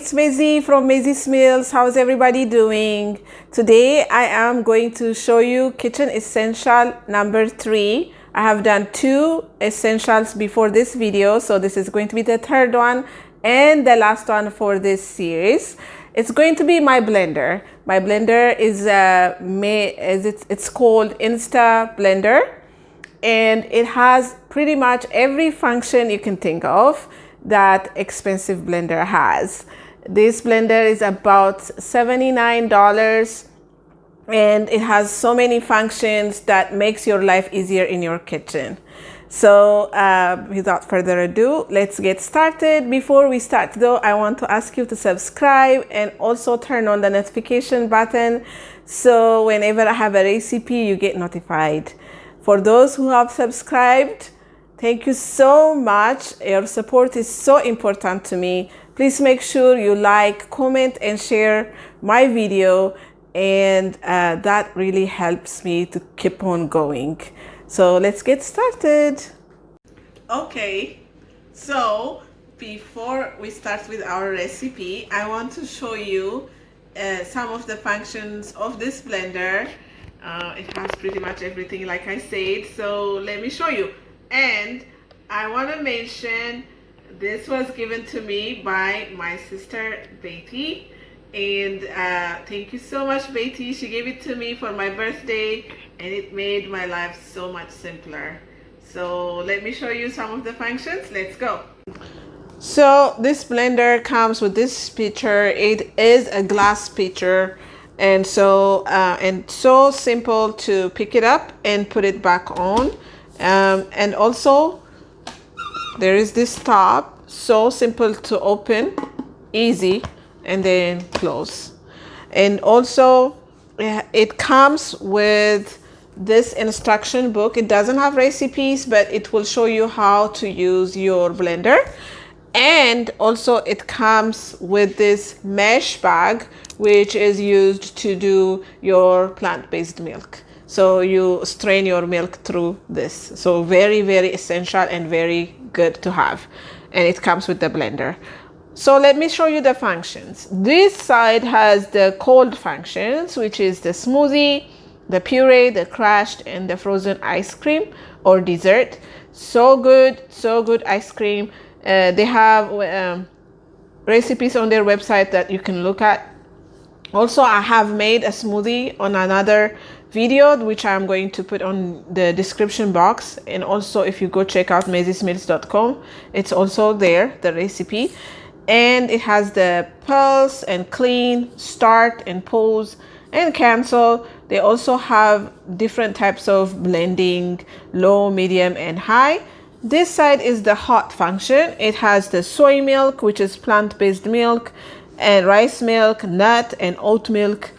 it's Maisie from Maisie's Meals. How's everybody doing? Today I am going to show you kitchen essential number 3. I have done 2 essentials before this video, so this is going to be the third one and the last one for this series. It's going to be my blender. My blender is it's called Insta Blender, and it has pretty much every function you can think of that expensive blender has. This blender is about $79 and it has so many functions that makes your life easier in your kitchen. So without further ado, let's get started. Before we start though, I want to ask you to subscribe and also turn on the notification button so whenever I have a recipe you get notified. For those who have subscribed, thank you so much. Your support is so important to me. Please make sure you like, comment, and share my video, and that really helps me to keep on going. So let's get started. Okay, so before we start with our recipe, I want to show you some of the functions of this blender. It has pretty much everything like I said, so let me show you. And I want to mention this was given to me by my sister Betty, and thank you so much, Betty. She gave it to me for my birthday and it made my life so much simpler. So let me show you some of the functions. Let's go. So this blender comes with this pitcher. It is a glass pitcher, and so simple to pick it up and put it back on. And also there is this top, so simple to open, easy, and then close. And also it comes with this instruction book. It doesn't have recipes, but it will show you how to use your blender. And also it comes with this mesh bag, which is used to do your plant-based milk. So you strain your milk through this. So very, very essential and very good to have. And it comes with the blender. So let me show you the functions. This side has the cold functions, which is the smoothie, the puree, the crushed, and the frozen ice cream or dessert. So good ice cream. They have recipes on their website that you can look at. Also, I have made a smoothie on another video, which I'm going to put on the description box. And also, if you go check out maisiesmeals.com, it's also there, the recipe. And it has the pulse and clean, start and pause and cancel. They also have different types of blending, low, medium, and high. This side is the hot function. It has the soy milk, which is plant-based milk, and rice milk, nut, and oat milk,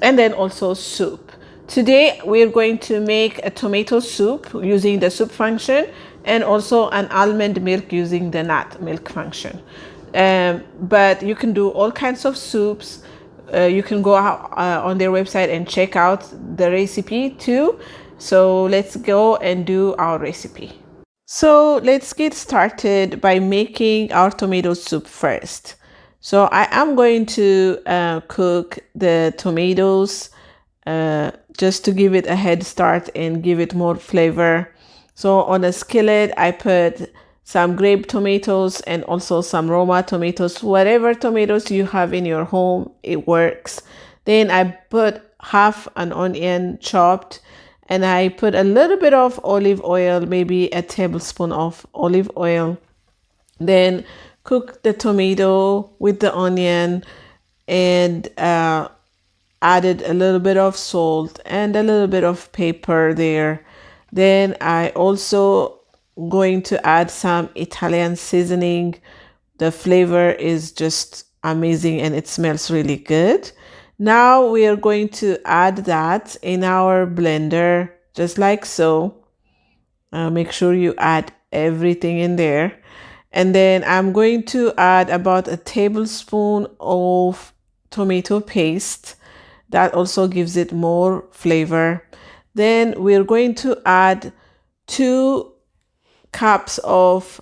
and then also soup. Today we're going to make a tomato soup using the soup function, and also an almond milk using the nut milk function. But you can do all kinds of soups. You can go on their website and check out the recipe too. So let's go and do our recipe. So let's get started by making our tomato soup first. So I am going to cook the tomatoes just to give it a head start and give it more flavor. So on a skillet, I put some grape tomatoes and also some Roma tomatoes. Whatever tomatoes you have in your home, it works. Then I put half an onion chopped, and I put a little bit of olive oil, maybe a tablespoon of olive oil. Then cook the tomato with the onion, and added a little bit of salt and a little bit of pepper there. Then I also going to add some Italian seasoning. The flavor is just amazing and it smells really good. Now we are going to add that in our blender, just like so. Make sure you add everything in there. And then I'm going to add about a tablespoon of tomato paste. That also gives it more flavor. Then we're going to add 2 cups of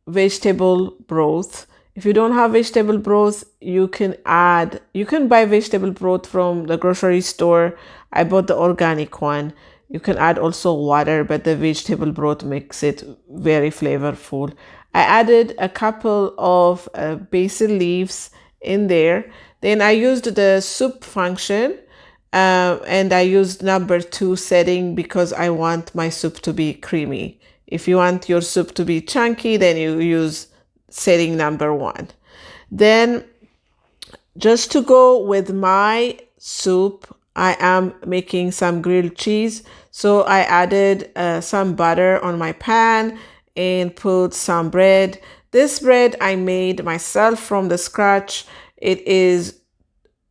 vegetable broth. If you don't have vegetable broth, you can buy vegetable broth from the grocery store. I bought the organic one. You can add also water, but the vegetable broth makes it very flavorful. I added a couple of basil leaves in there. Then I used the soup function, and I used number 2 setting because I want my soup to be creamy. If you want your soup to be chunky, then you use setting number 1. Then just to go with my soup, I am making some grilled cheese. So I added some butter on my pan and put some bread. This bread I made myself from the scratch. It is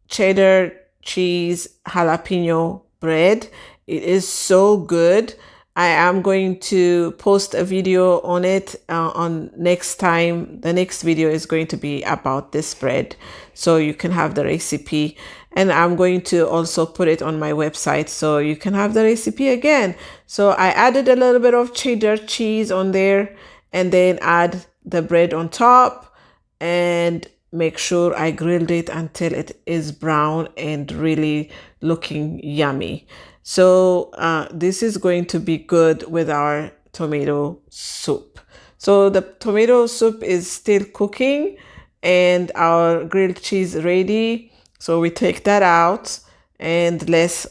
cheddar cheese jalapeno bread. It is so good. I am going to post a video on it on next time. The next video is going to be about this bread, so you can have the recipe. And I'm going to also put it on my website so you can have the recipe again. So I added a little bit of cheddar cheese on there and then add the bread on top and make sure I grilled it until it is brown and really looking yummy. So this is going to be good with our tomato soup. So the tomato soup is still cooking and our grilled cheese ready. So we take that out and let's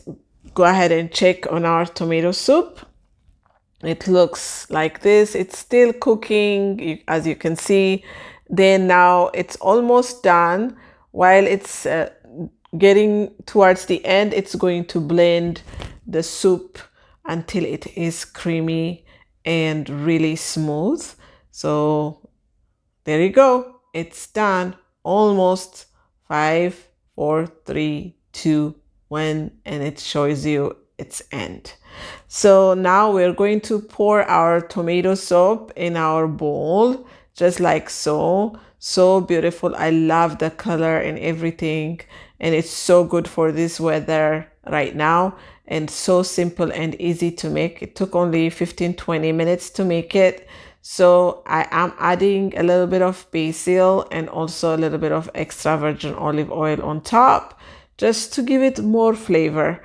go ahead and check on our tomato soup. It looks like this. It's still cooking, as you can see. Then now it's almost done. While it's getting towards the end, it's going to blend the soup until it is creamy and really smooth. So there you go. It's done. Almost 5, 4, 3, 2, 1, and it shows you its end. So now we're going to pour our tomato soup in our bowl, just like so. So beautiful. I love the color and everything, and it's so good for this weather right now, and so simple and easy to make. It took only 15-20 minutes to make it. So I am adding a little bit of basil and also a little bit of extra virgin olive oil on top, just to give it more flavor.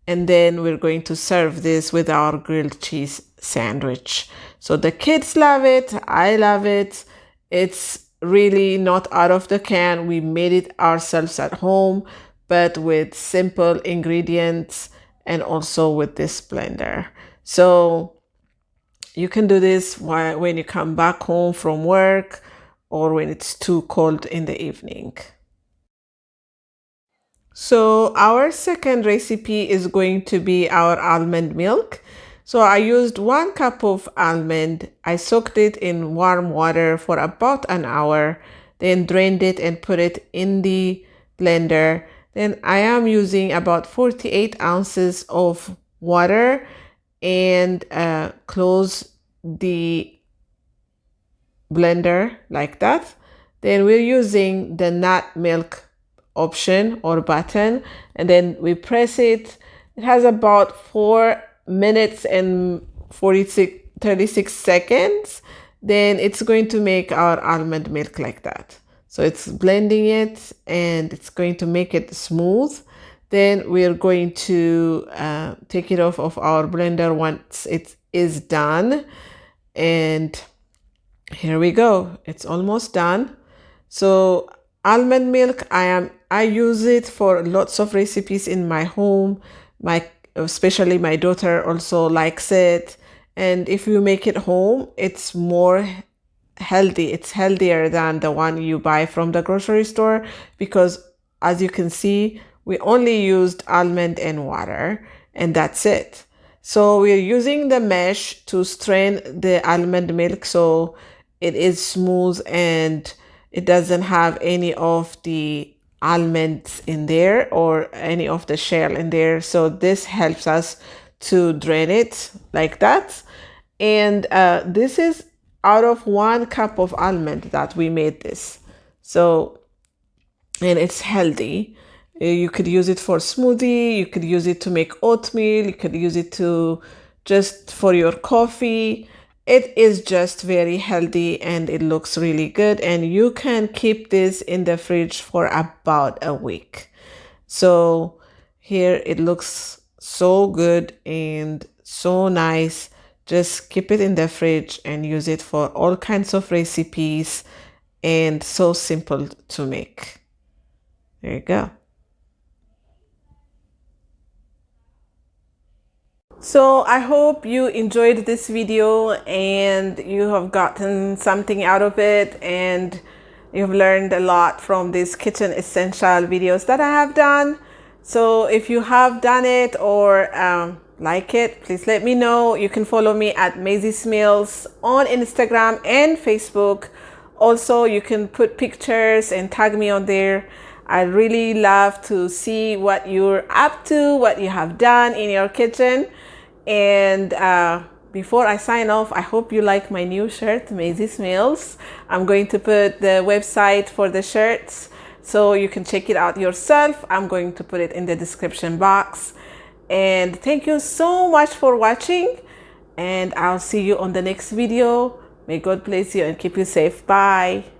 And then we're going to serve this with our grilled cheese sandwich. So the kids love it. I love it. It's really not out of the can. We made it ourselves at home, but with simple ingredients and also with this blender. So you can do this when you come back home from work or when it's too cold in the evening. So our second recipe is going to be our almond milk. So I used 1 cup of almond. I soaked it in warm water for about an hour, then drained it and put it in the blender. Then I am using about 48 ounces of water and close the blender like that. Then we're using the nut milk option or button, and then we press it. It has about 4 minutes and 36 seconds. Then it's going to make our almond milk like that. So it's blending it and it's going to make it smooth. Then we're going to take it off of our blender once it is done. And here we go. It's almost done. So almond milk, I use it for lots of recipes in my home. Especially my daughter also likes it. And if you make it home, it's more healthy. It's healthier than the one you buy from the grocery store because, as you can see, we only used almond and water, and that's it. So we're using the mesh to strain the almond milk so it is smooth and it doesn't have any of the almonds in there or any of the shell in there. So this helps us to drain it like that. And this is out of 1 cup of almond that we made this. So, and it's healthy. You could use it for smoothie. You could use it to make oatmeal. You could use it to just for your coffee. It is just very healthy and it looks really good, and you can keep this in the fridge for about a week. So here it looks so good and so nice. Just keep it in the fridge and use it for all kinds of recipes, and so simple to make. There you go. So I hope you enjoyed this video and you have gotten something out of it, and you've learned a lot from these kitchen essential videos that I have done. So if you have done it or like it, please let me know. You can follow me at Maisie's Meals on Instagram and Facebook. Also, you can put pictures and tag me on there. I really love to see what you're up to, what you have done in your kitchen. And before I sign off, I hope you like my new shirt, Maisie's Meals. I'm going to put the website for the shirts so you can check it out yourself. I'm going to put it in the description box. And thank you so much for watching, and I'll see you on the next video. May God bless you and keep you safe. Bye.